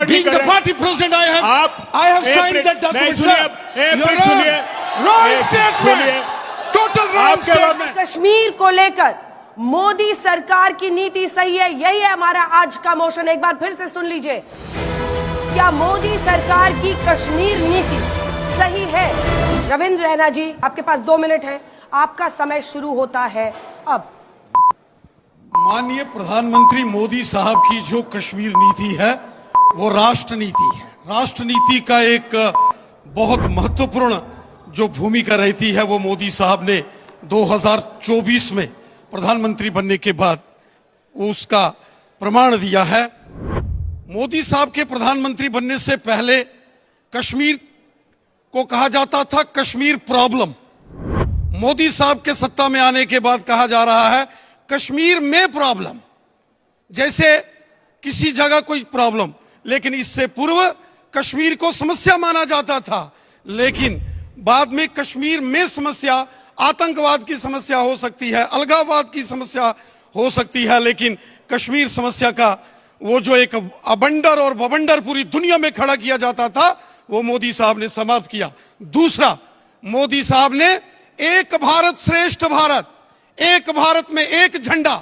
Being the party president, I have signed that document, sir. You're wrong statement. Total wrong statement. Kashmir को लेकर मोदी सरकार की नीति सही है, यही है हमारा आज का मोशन। एक बार फिर से सुन लीजिए, क्या मोदी सरकार की कश्मीर नीति सही है? रविंद्र रैना जी, आपके पास 2 मिनट है, आपका समय शुरू होता है अब। माननीय प्रधानमंत्री मोदी साहब की जो कश्मीर नीति है वो राष्ट्र नीति है। राष्ट्र नीति का एक बहुत महत्वपूर्ण जो भूमिका रहती है वो मोदी साहब ने 2024 में प्रधानमंत्री बनने के बाद उसका प्रमाण दिया है। मोदी साहब के प्रधानमंत्री बनने से पहले कश्मीर को कहा जाता था कश्मीर प्रॉब्लम। मोदी साहब के सत्ता में आने के बाद कहा जा रहा है कश्मीर में प्रॉब्लम, जैसे किसी जगह कोई प्रॉब्लम। लेकिन इससे पूर्व कश्मीर को समस्या माना जाता था, लेकिन बाद में कश्मीर में समस्या आतंकवाद की समस्या हो सकती है, अलगाववाद की समस्या हो सकती है, लेकिन कश्मीर समस्या का वो जो एक अबंडर और बवंडर पूरी दुनिया में खड़ा किया जाता था वो मोदी साहब ने समाप्त किया। दूसरा, मोदी साहब ने एक भारत श्रेष्ठ भारत, एक भारत में एक झंडा,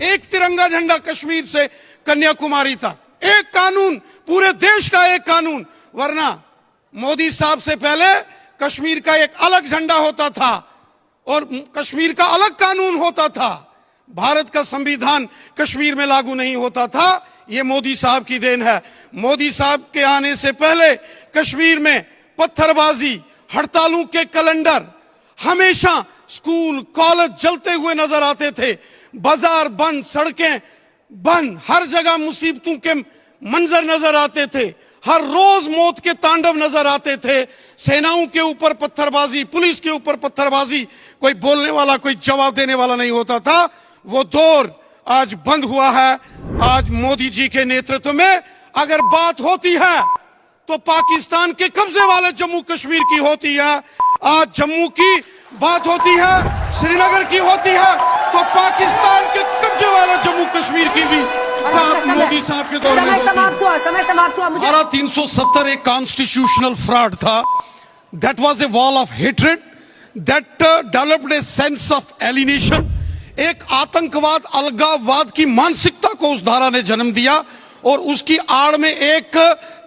एक तिरंगा झंडा कश्मीर से कन्याकुमारी तक, एक कानून, पूरे देश का एक कानून। वरना मोदी साहब से पहले कश्मीर का एक अलग झंडा होता था और कश्मीर का अलग कानून होता था। भारत का संविधान कश्मीर में लागू नहीं होता था। यह मोदी साहब की देन है। मोदी साहब के आने से पहले कश्मीर में पत्थरबाजी, हड़तालों के कैलेंडर, हमेशा स्कूल कॉलेज जलते हुए नजर आते थे, बाजार बंद, सड़कें बंद, हर जगह मुसीबतों के मंजर नजर आते थे, हर रोज मौत के तांडव नजर आते थे। सेनाओं के ऊपर पत्थरबाजी, पुलिस के ऊपर पत्थरबाजी, कोई बोलने वाला, कोई जवाब देने वाला नहीं होता था। वो दौर आज बंद हुआ है। आज मोदी जी के नेतृत्व में अगर बात होती है तो पाकिस्तान के कब्जे वाले जम्मू कश्मीर की होती है। आज जम्मू की बात होती है, श्रीनगर की होती है, तो पाकिस्तान के कब्जे वाले जम्मू कश्मीर की भी बात मोदी साहब के दौर में समय समाप्त हुआ। हमारा 370 एक कॉन्स्टिट्यूशनल फ्रॉड था। That was a wall of hatred that developed a sense of alienation. एक आतंकवाद, अलगाववाद की मानसिकता को उस धारा ने जन्म दिया और उसकी आड़ में एक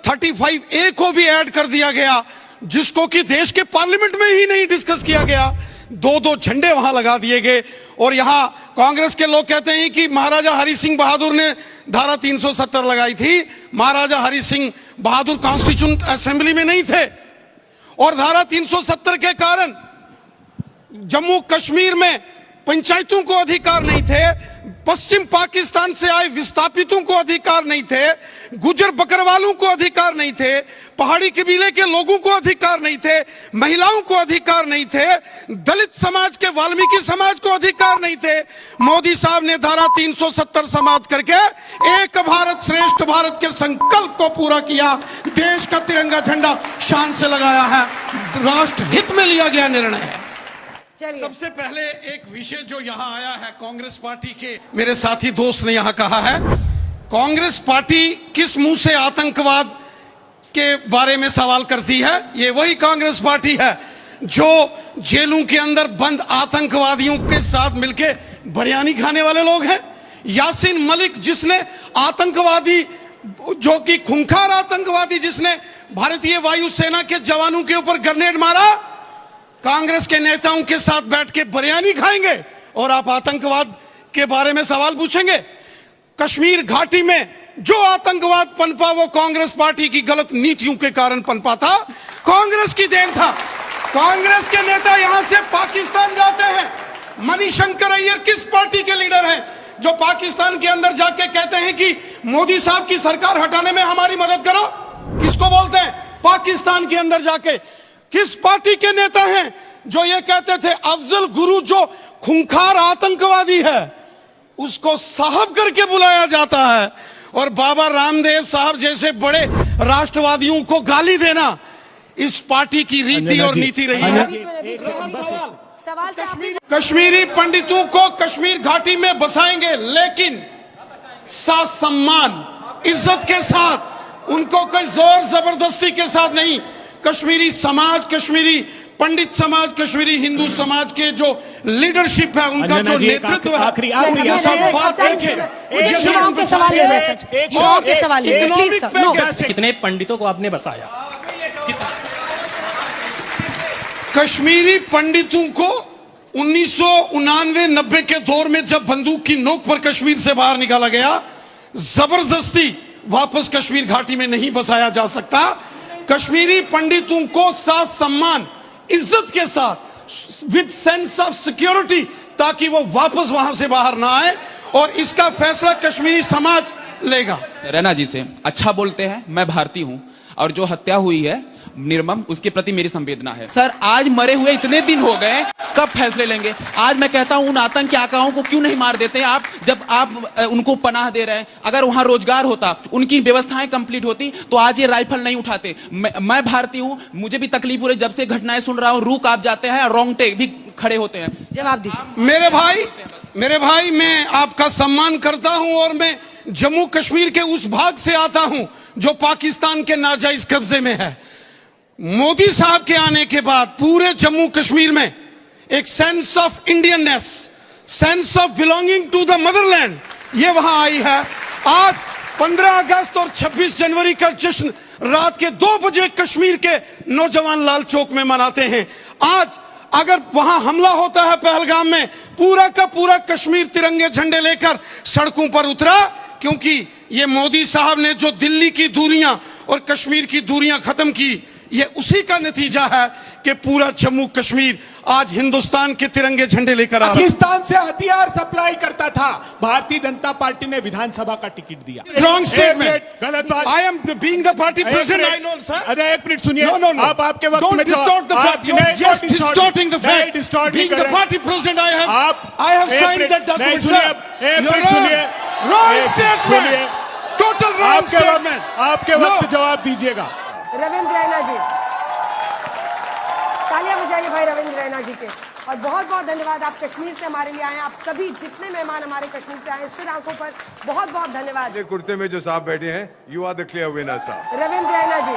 35A को भी ऐड कर दिया गया, जिसको कि देश के पार्लियामेंट में ही नहीं डिस्कस किया गया। 2-2 झंडे वहां लगा दिए गए। और यहां कांग्रेस के लोग कहते हैं कि महाराजा हरि सिंह बहादुर ने धारा 370 लगाई थी। महाराजा हरि सिंह बहादुर कॉन्स्टिट्यूशन असेंबली में नहीं थे और धारा 370 के कारण जम्मू कश्मीर में पंचायतों को अधिकार नहीं थे, पश्चिम पाकिस्तान से आए विस्थापितों को अधिकार नहीं थे, गुजर बकरवालों को अधिकार नहीं थे, पहाड़ी कबीले के लोगों को अधिकार नहीं थे, महिलाओं को अधिकार नहीं थे, दलित समाज के, वाल्मीकि समाज को अधिकार नहीं थे। मोदी साहब ने धारा 370 समाप्त करके एक भारत श्रेष्ठ भारत के संकल्प को पूरा किया। देश का तिरंगा झंडा शान से लगाया है। राष्ट्र हित में लिया गया निर्णय है। सबसे पहले एक विषय जो यहाँ आया है कांग्रेस पार्टी के मेरे साथी दोस्त ने यहाँ कहा है, कांग्रेस पार्टी किस मुंह से आतंकवाद के बारे में सवाल करती है। ये वही कांग्रेस पार्टी है जो जेलों के अंदर बंद आतंकवादियों के साथ मिलके बिरयानी खाने वाले लोग हैं। यासीन मलिक, जिसने आतंकवादी, जो कि खूंखार आतंकवादी, जिसने भारतीय वायुसेना के जवानों के ऊपर ग्रेनेड मारा, कांग्रेस के नेताओं के साथ बैठ के बिरयानी खाएंगे और आप आतंकवाद के बारे में सवाल पूछेंगे। कश्मीर घाटी में जो आतंकवाद पनपा वो कांग्रेस पार्टी की गलत नीतियों के कारण पनपा था, कांग्रेस की देन था। कांग्रेस के नेता यहां से पाकिस्तान जाते हैं। मणिशंकर अय्यर किस पार्टी के लीडर हैं जो पाकिस्तान के अंदर जाके कहते हैं कि मोदी साहब की सरकार हटाने में हमारी मदद करो? किसको बोलते हैं? पाकिस्तान के अंदर जाके किस पार्टी के नेता हैं जो ये कहते थे अफजल गुरु जो खूंखार आतंकवादी है उसको साहब करके बुलाया जाता है, और बाबा रामदेव साहब जैसे बड़े राष्ट्रवादियों को गाली देना इस पार्टी की रीति और नीति रही है। कश्मीरी पंडितों को कश्मीर घाटी में बसाएंगे, लेकिन सम्मान, इज्जत के साथ उनको कोई जोर जबरदस्ती के साथ नहीं, कश्मीरी समाज, कश्मीरी पंडित समाज, कश्मीरी हिंदू समाज के जो लीडरशिप है, उनका जो नेतृत्व है, आखिरी सब बात करके युवाओं के सवाल है सर, युवाओं के सवाल है प्लीज सर। नो, कितने पंडितों को आपने बसाया? कश्मीरी पंडितों को 1999-90 के दौर में जब बंदूक की नोक पर कश्मीर से बाहर निकाला गया, जबरदस्ती वापस कश्मीर घाटी में नहीं बसाया जा सकता। कश्मीरी पंडितों को साथ सम्मान, इज्जत के साथ, विद सेंस ऑफ सिक्योरिटी, ताकि वो वापस वहां से बाहर ना आए, और इसका फैसला कश्मीरी समाज लेगा। रैना जी से अच्छा बोलते हैं, मैं भारतीय हूं, और जो हत्या हुई है निर्मम, उसके प्रति मेरी संवेदना है। सर, आज मरे हुए इतने दिन हो गए, कब फैसले लेंगे? आज मैं कहता हूं, उन आतंकी आकाओं को क्यों नहीं मार देते आप, जब आप उनको पनाह दे रहे हैं? अगर वहां रोजगार होता, उनकी व्यवस्थाएं कंप्लीट होती, तो आज ये राइफल नहीं उठाते। मैं भारतीय हूं, मुझे भी तकलीफ हो रही, जब से घटनाएं सुन रहा हूं, रूह कांप जाते हैं, रोंगटे भी खड़े होते हैं। जवाब दीजिए। मेरे भाई, मैं आपका सम्मान करता हूं, और मैं जम्मू कश्मीर के उस भाग से आता हूं जो पाकिस्तान के नाजायज कब्जे में है। मोदी साहब के आने के बाद पूरे जम्मू कश्मीर में एक sense of Indianness, sense of belonging to the motherland, ये वहां आई है। आज 15 अगस्त और 26 जनवरी का जश्न रात के 2 बजे कश्मीर के नौजवान लाल चौक में मनाते हैं। आज अगर वहां हमला होता है पहलगाम में, पूरा का पूरा कश्मीर तिरंगे झंडे लेकर सड़कों पर उतरा, क्योंकि ये मोदी साहब ने जो दिल्ली की दूरियां और कश्मीर की दूरियां खत्म की, ये उसी का नतीजा है कि पूरा जम्मू कश्मीर आज हिंदुस्तान के तिरंगे झंडे लेकर आ रहा है। पाकिस्तान से हथियार सप्लाई करता था, भारतीय जनता पार्टी ने विधानसभा का टिकट दिया। Wrong statement. गलत बात। I am being the party president. I know, sir. अरे एक मिनट सुनिए। No. आप आपके वक्त Don't में distort the fact. You're just distorting the fact. Being the party president, I have signed that document, sir. सुनिए, Wrong statement. Total wrong statement. आपके वक्त जवाब दीजिएगा। रविंद्र रैना जी, तालियां बजाइए भाई रविंद्र रैना जी के। और बहुत बहुत धन्यवाद, आप कश्मीर से हमारे लिए आए हैं। आप सभी जितने मेहमान हमारे कश्मीर से आए, सिर आंखों पर, बहुत बहुत धन्यवाद। कुर्ते में जो साहब बैठे हैं, you are the clear winner साहब। रविंद्र रैना जी।